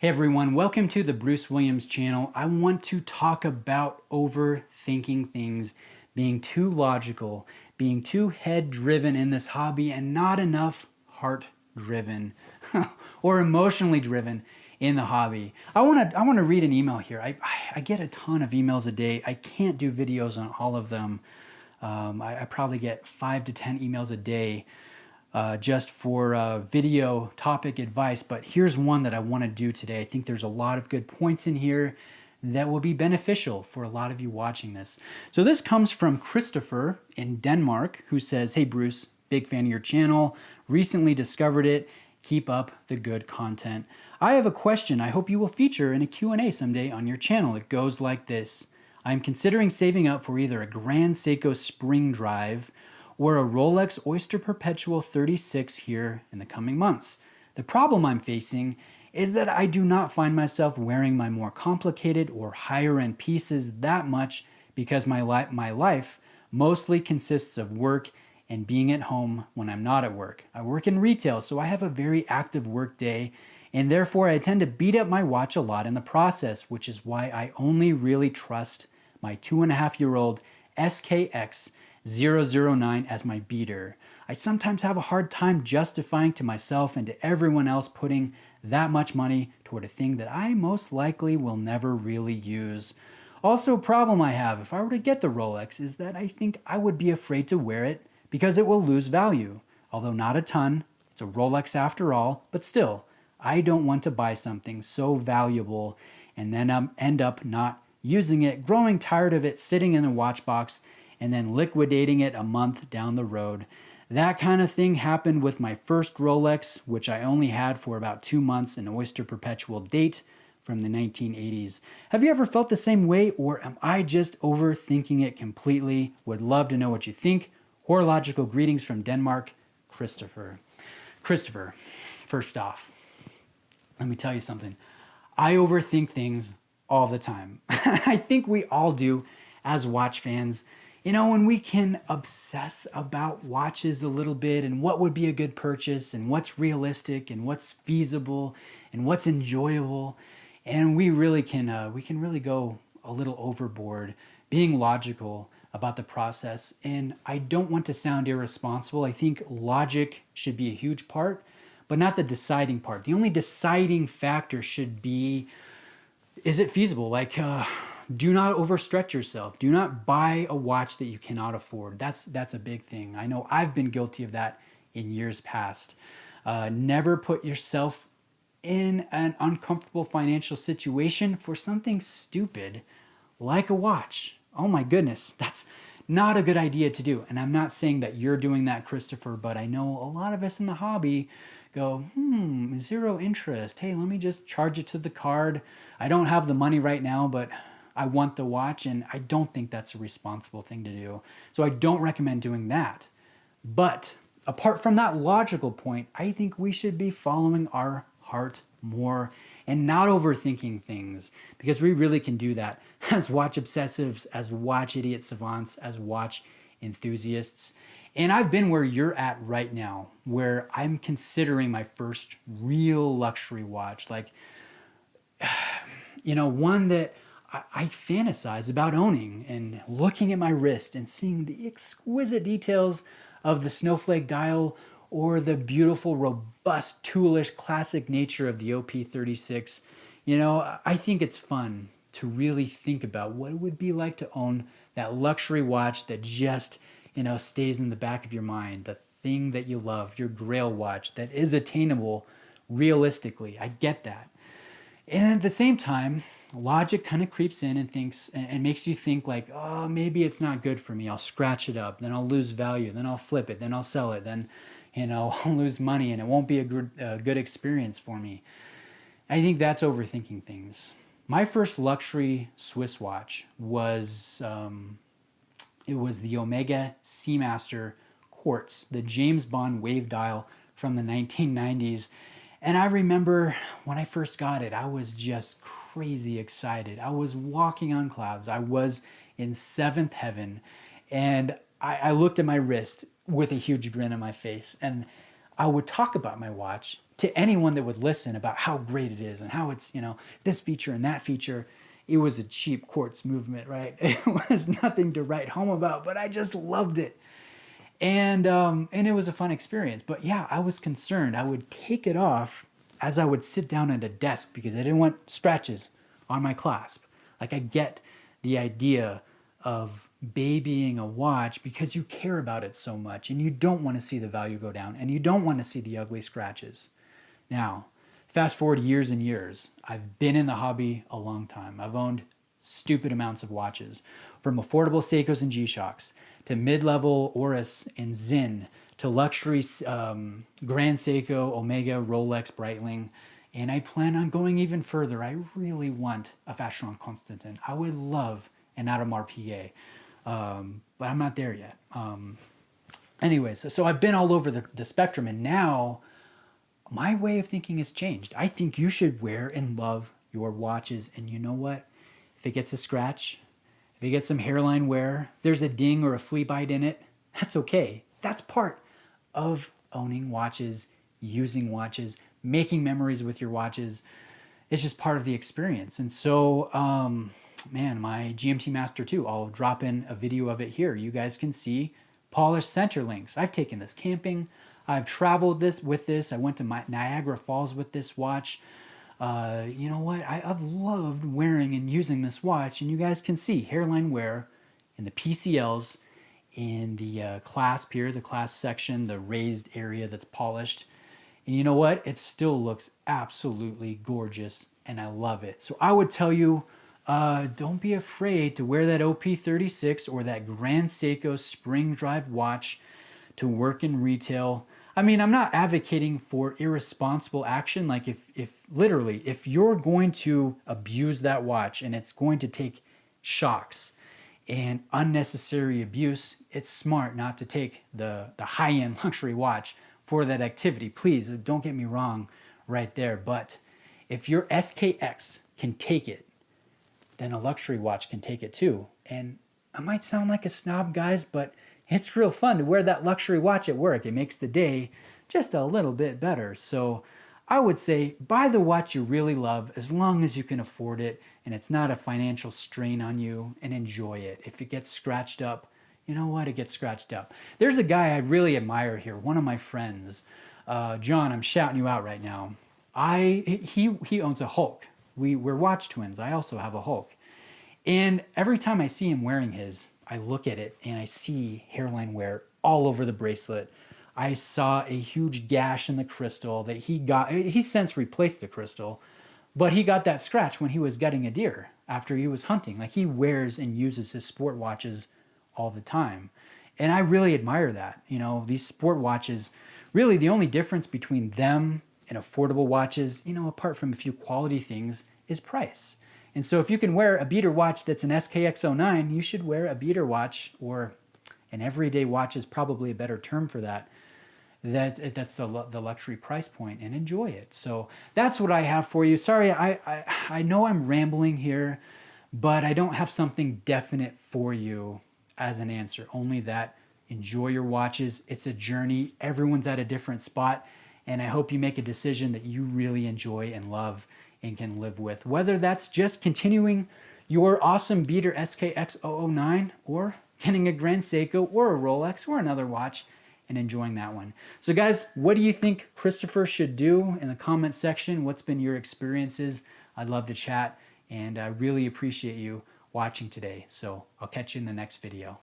Hey everyone, welcome to the Bruce Williams channel. I want to talk about overthinking things, being too logical, being too head-driven in this hobby and not enough heart-driven or emotionally driven in the hobby. I want to read an email here. I get a ton of emails a day. I can't do videos on all of them. I probably get 5 to 10 emails a day just for video topic advice, but here's one that I want to do today. I think there's a lot of good points in here that will be beneficial for a lot of you watching this. So this comes from Christoffer in Denmark, who says, "Hey Bruce, big fan of your channel, recently discovered it, keep up the good content. I have a question I hope you will feature in a Q&A someday on your channel. It goes like this. I'm considering saving up for either a Grand Seiko spring drive or a Rolex Oyster Perpetual 36 here in the coming months. The problem I'm facing is that I do not find myself wearing my more complicated or higher end pieces that much because my life mostly consists of work and being at home when I'm not at work. I work in retail, so I have a very active work day, and therefore I tend to beat up my watch a lot in the process, which is why I only really trust my 2.5-year-old SKX 009 as my beater. I sometimes have a hard time justifying to myself and to everyone else putting that much money toward a thing that I most likely will never really use. Also, a problem I have if I were to get the Rolex is that I think I would be afraid to wear it because it will lose value. Although not a ton, it's a Rolex after all, but still, I don't want to buy something so valuable and then end up not using it, growing tired of it sitting in a watch box and then liquidating it a month down the road. That kind of thing happened with my first Rolex, which I only had for about 2 months, an Oyster Perpetual date from the 1980s. Have you ever felt the same way, or am I just overthinking it completely? Would love to know what you think. Horological greetings from Denmark, Christoffer. Christoffer, first off, let me tell you something. I overthink things all the time. I think we all do as watch fans. You know, when we can obsess about watches a little bit and what would be a good purchase and what's realistic and what's feasible and what's enjoyable, and we can really go a little overboard being logical about the process. And I don't want to sound irresponsible. I think logic should be a huge part, but not the deciding part. The only deciding factor should be, is it feasible? Do not overstretch yourself. Do not buy a watch that you cannot afford. That's a big thing. I know I've been guilty of that in years past. Never put yourself in an uncomfortable financial situation for something stupid like a watch. Oh my goodness, that's not a good idea to do. And I'm not saying that you're doing that, Christoffer, but I know a lot of us in the hobby go, zero interest. Hey, let me just charge it to the card. I don't have the money right now, but I want the watch, and I don't think that's a responsible thing to do. So I don't recommend doing that. But apart from that logical point, I think we should be following our heart more and not overthinking things, because we really can do that as watch obsessives, as watch idiot savants, as watch enthusiasts. And I've been where you're at right now, where I'm considering my first real luxury watch, one that I fantasize about owning, and looking at my wrist and seeing the exquisite details of the snowflake dial or the beautiful, robust, toolish, classic nature of the OP36. I think it's fun to really think about what it would be like to own that luxury watch that just, stays in the back of your mind, the thing that you love, your grail watch that is attainable realistically. I get that. And at the same time, logic kind of creeps in and thinks and makes you think like, oh, maybe it's not good for me. I'll scratch it up, then I'll lose value, then I'll flip it, then I'll sell it, then I'll lose money and it won't be a good experience for me. I think that's overthinking things. My first luxury Swiss watch was it was the Omega Seamaster Quartz, the James Bond wave dial from the 1990s. And I remember when I first got it, I was just crazy excited. I was walking on clouds. I was in seventh heaven. And I looked at my wrist with a huge grin on my face. And I would talk about my watch to anyone that would listen about how great it is and how it's, this feature and that feature. It was a cheap quartz movement, right? It was nothing to write home about, but I just loved it. And it was a fun experience. But yeah, I was concerned. I would take it off as I would sit down at a desk because I didn't want scratches on my clasp. Like, I get the idea of babying a watch because you care about it so much and you don't want to see the value go down and you don't want to see the ugly scratches. Now, fast forward years and years. I've been in the hobby a long time. I've owned stupid amounts of watches, from affordable Seikos and G-Shocks to mid-level Oris and Zin to luxury Grand Seiko, Omega, Rolex, Breitling. And I plan on going even further. I really want a Vacheron Constantin. I would love an Audemars Piguet, but I'm not there yet. Anyways, so I've been all over the spectrum, and now my way of thinking has changed. I think you should wear and love your watches, and you know what? If it gets a scratch, if it gets some hairline wear, there's a ding or a flea bite in it, that's okay. That's part of owning watches, using watches, making memories with your watches. It's just part of the experience. And so, man, my GMT Master 2, I'll drop in a video of it here. You guys can see polished center links. I've taken this camping. I've traveled with this. I went to Niagara Falls with this watch. You know what? I've loved wearing and using this watch, and you guys can see hairline wear in the PCLs, in the clasp here, the clasp section, the raised area that's polished. And you know what? It still looks absolutely gorgeous, and I love it. So I would tell you, don't be afraid to wear that OP36 or that Grand Seiko spring drive watch to work in retail. I mean, I'm not advocating for irresponsible action. Like, if you're going to abuse that watch and it's going to take shocks and unnecessary abuse, it's smart not to take the high-end luxury watch for that activity. Please, don't get me wrong right there. But if your SKX can take it, then a luxury watch can take it too. And I might sound like a snob, guys, but it's real fun to wear that luxury watch at work. It makes the day just a little bit better. So I would say buy the watch you really love as long as you can afford it and it's not a financial strain on you, and enjoy it. If it gets scratched up, you know what? It gets scratched up. There's a guy I really admire here, one of my friends. John, I'm shouting you out right now. He owns a Hulk. We're watch twins. I also have a Hulk. And every time I see him wearing his, I look at it and I see hairline wear all over the bracelet. I saw a huge gash in the crystal that he got. He's since replaced the crystal, but he got that scratch when he was gutting a deer after he was hunting. Like, he wears and uses his sport watches all the time. And I really admire that. You know, these sport watches, really the only difference between them and affordable watches, you know, apart from a few quality things, is price. And so if you can wear a beater watch that's an SKX09, you should wear a beater watch, or an everyday watch is probably a better term for that. That's the luxury price point, and enjoy it. So that's what I have for you. Sorry, I know I'm rambling here, but I don't have something definite for you as an answer. Only that enjoy your watches. It's a journey. Everyone's at a different spot, and I hope you make a decision that you really enjoy and love and can live with. Whether that's just continuing your awesome beater SKX009 or getting a Grand Seiko or a Rolex or another watch and enjoying that one. So guys, what do you think Christoffer should do in the comment section? What's been your experiences? I'd love to chat, and I really appreciate you watching today. So I'll catch you in the next video.